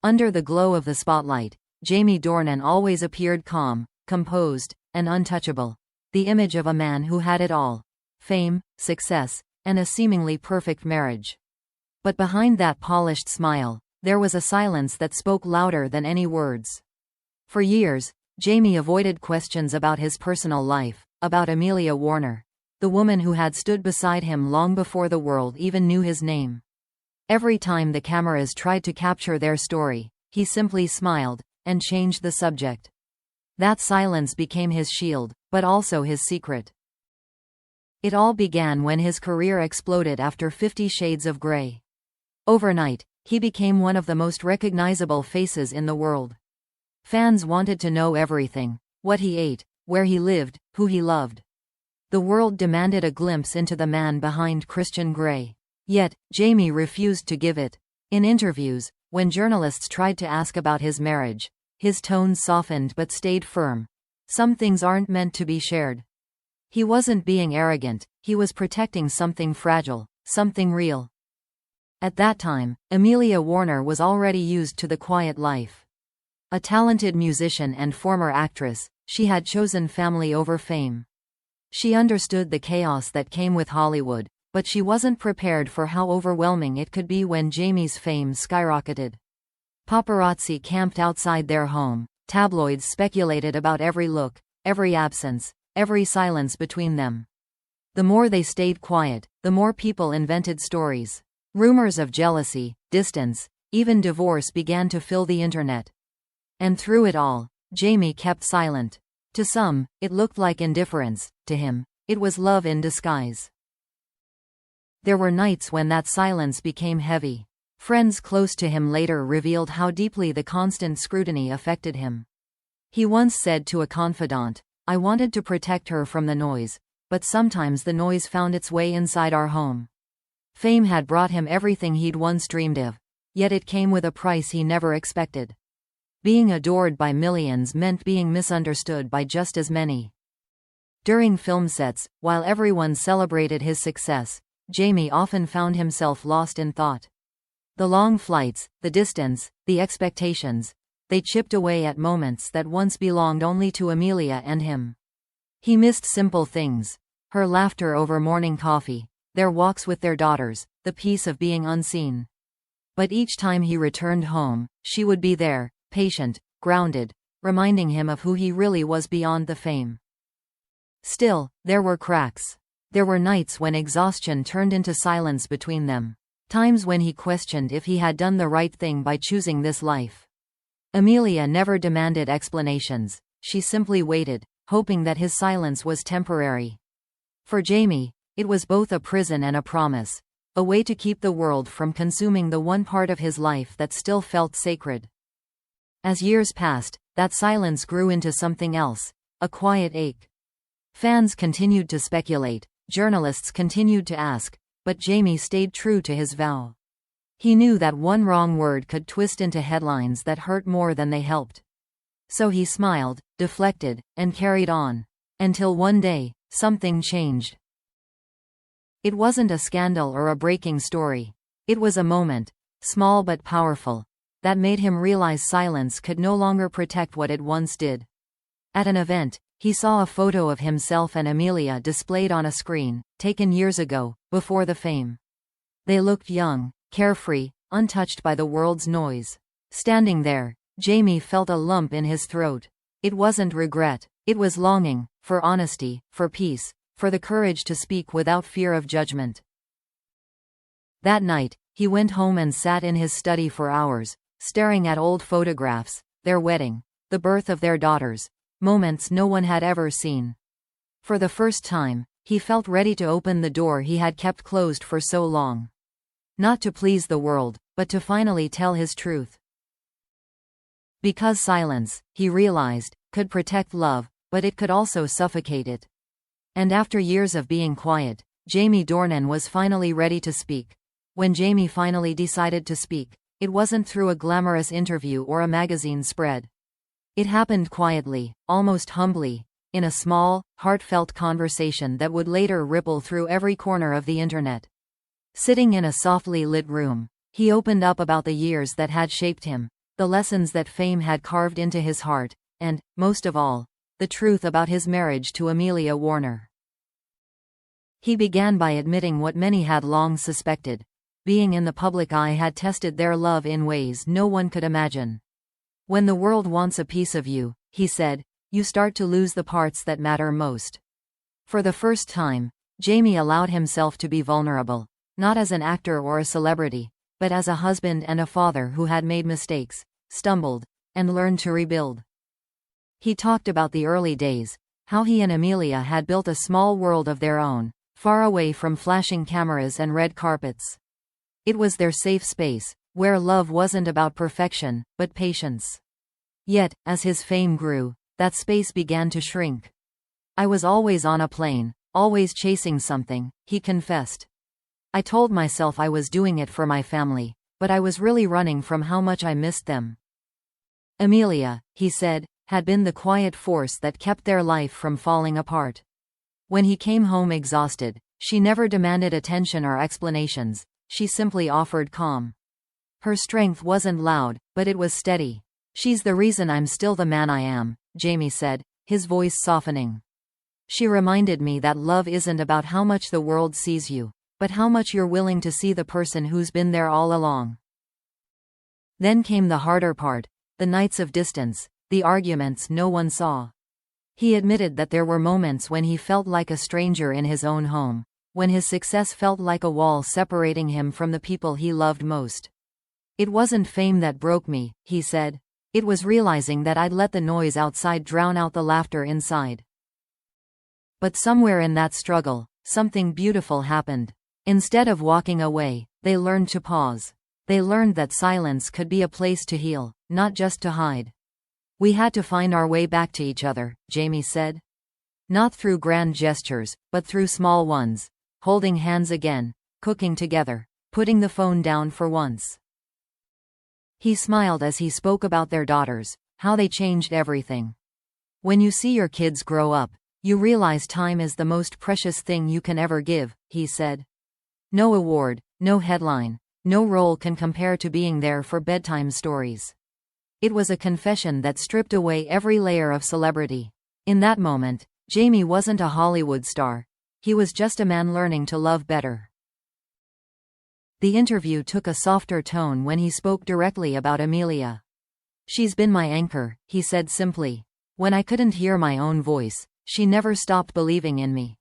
Under the glow of the spotlight, Jamie Dornan always appeared calm, composed, and untouchable. The image of a man who had it all: fame, success, and a seemingly perfect marriage. But behind that polished smile, there was a silence that spoke louder than any words. For years, Jamie avoided questions about his personal life, about Amelia Warner, the woman who had stood beside him long before the world even knew his name. Every time the cameras tried to capture their story, he simply smiled and changed the subject. That silence became his shield, but also his secret. It all began when his career exploded after 50 Shades of Grey. Overnight, he became one of the most recognizable faces in the world. Fans wanted to know everything: what he ate, where he lived, who he loved. The world demanded a glimpse into the man behind Christian Grey. Yet, Jamie refused to give it. In interviews, when journalists tried to ask about his marriage, his tone softened but stayed firm. Some things aren't meant to be shared. He wasn't being arrogant, he was protecting something fragile, something real. At that time, Amelia Warner was already used to the quiet life. A talented musician and former actress, she had chosen family over fame. She understood the chaos that came with Hollywood, but she wasn't prepared for how overwhelming it could be when Jamie's fame skyrocketed. Paparazzi camped outside their home, tabloids speculated about every look, every absence, every silence between them. The more they stayed quiet, the more people invented stories. Rumors of jealousy, distance, even divorce began to fill the internet. And through it all, Jamie kept silent. To some, it looked like indifference; to him, it was love in disguise. There were nights when that silence became heavy. Friends close to him later revealed how deeply the constant scrutiny affected him. He once said to a confidant, "I wanted to protect her from the noise, but sometimes the noise found its way inside our home." Fame had brought him everything he'd once dreamed of, yet it came with a price he never expected. Being adored by millions meant being misunderstood by just as many. During film sets, while everyone celebrated his success, Jamie often found himself lost in thought. The long flights, the distance, the expectations, they chipped away at moments that once belonged only to Amelia and him. He missed simple things: her laughter over morning coffee, their walks with their daughters, the peace of being unseen. But each time he returned home, she would be there, patient, grounded, reminding him of who he really was beyond the fame. Still, there were cracks. There were nights when exhaustion turned into silence between them. Times when he questioned if he had done the right thing by choosing this life. Amelia never demanded explanations. She simply waited, hoping that his silence was temporary. For Jamie, it was both a prison and a promise, a way to keep the world from consuming the one part of his life that still felt sacred. As years passed, that silence grew into something else, a quiet ache. Fans continued to speculate, journalists continued to ask, but Jamie stayed true to his vow. He knew that one wrong word could twist into headlines that hurt more than they helped. So he smiled, deflected, and carried on. Until one day, something changed. It wasn't a scandal or a breaking story. It was a moment, small but powerful, that made him realize silence could no longer protect what it once did. At an event, he saw a photo of himself and Amelia displayed on a screen, taken years ago, before the fame. They looked young, carefree, untouched by the world's noise. Standing there, Jamie felt a lump in his throat. It wasn't regret, it was longing, for honesty, for peace, for the courage to speak without fear of judgment. That night, he went home and sat in his study for hours, staring at old photographs, their wedding, the birth of their daughters, moments no one had ever seen. For the first time, he felt ready to open the door he had kept closed for so long. Not to please the world, but to finally tell his truth. Because silence, he realized, could protect love, but it could also suffocate it. And after years of being quiet, Jamie Dornan was finally ready to speak. When Jamie finally decided to speak, it wasn't through a glamorous interview or a magazine spread. It happened quietly, almost humbly, in a small, heartfelt conversation that would later ripple through every corner of the internet. Sitting in a softly lit room, he opened up about the years that had shaped him, the lessons that fame had carved into his heart, and, most of all, the truth about his marriage to Amelia Warner. He began by admitting what many had long suspected. Being in the public eye had tested their love in ways no one could imagine. "When the world wants a piece of you," he said, "you start to lose the parts that matter most." For the first time, Jamie allowed himself to be vulnerable, not as an actor or a celebrity, but as a husband and a father who had made mistakes, stumbled, and learned to rebuild. He talked about the early days, how he and Amelia had built a small world of their own, far away from flashing cameras and red carpets. It was their safe space, where love wasn't about perfection, but patience. Yet, as his fame grew, that space began to shrink. "I was always on a plane, always chasing something," he confessed. "I told myself I was doing it for my family, but I was really running from how much I missed them." Amelia, he said, had been the quiet force that kept their life from falling apart. When he came home exhausted, she never demanded attention or explanations. She simply offered calm. Her strength wasn't loud, but it was steady. "She's the reason I'm still the man I am," Jamie said, his voice softening. "She reminded me that love isn't about how much the world sees you, but how much you're willing to see the person who's been there all along." Then came the harder part, the nights of distance, the arguments no one saw. He admitted that there were moments when he felt like a stranger in his own home, when his success felt like a wall separating him from the people he loved most. "It wasn't fame that broke me," he said. "It was realizing that I'd let the noise outside drown out the laughter inside." But somewhere in that struggle, something beautiful happened. Instead of walking away, they learned to pause. They learned that silence could be a place to heal, not just to hide. "We had to find our way back to each other," Jamie said. "Not through grand gestures, but through small ones. Holding hands again, cooking together, putting the phone down for once." He smiled as he spoke about their daughters, how they changed everything. "When you see your kids grow up, you realize time is the most precious thing you can ever give," he said. "No award, no headline, no role can compare to being there for bedtime stories." It was a confession that stripped away every layer of celebrity. In that moment, Jamie wasn't a Hollywood star. He was just a man learning to love better. The interview took a softer tone when he spoke directly about Amelia. "She's been my anchor," he said simply. "When I couldn't hear my own voice, she never stopped believing in me."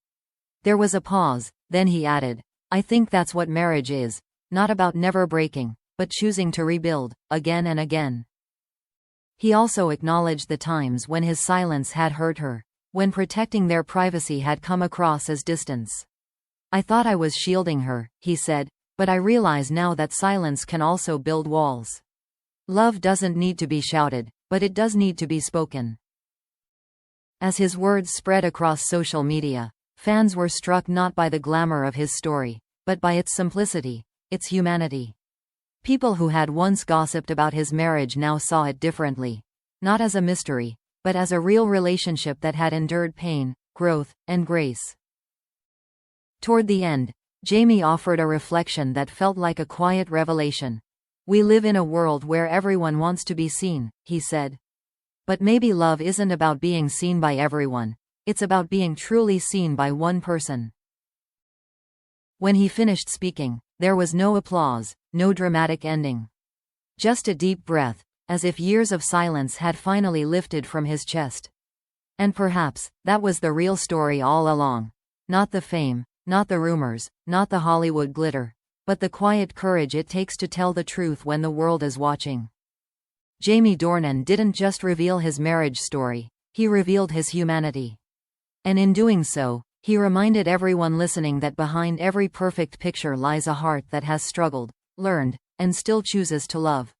There was a pause, then he added, "I think that's what marriage is, not about never breaking, but choosing to rebuild, again and again." He also acknowledged the times when his silence had hurt her, when protecting their privacy had come across as distance. "I thought I was shielding her," he said, "but I realize now that silence can also build walls. Love doesn't need to be shouted, but it does need to be spoken." As his words spread across social media, fans were struck not by the glamour of his story, but by its simplicity, its humanity. People who had once gossiped about his marriage now saw it differently, not as a mystery, but as a real relationship that had endured pain, growth, and grace. Toward the end, Jamie offered a reflection that felt like a quiet revelation. "We live in a world where everyone wants to be seen," he said. "But maybe love isn't about being seen by everyone, it's about being truly seen by one person." When he finished speaking, there was no applause, no dramatic ending. Just a deep breath, as if years of silence had finally lifted from his chest. And perhaps, that was the real story all along. Not the fame, not the rumors, not the Hollywood glitter, but the quiet courage it takes to tell the truth when the world is watching. Jamie Dornan didn't just reveal his marriage story, he revealed his humanity. And in doing so, he reminded everyone listening that behind every perfect picture lies a heart that has struggled, learned, and still chooses to love.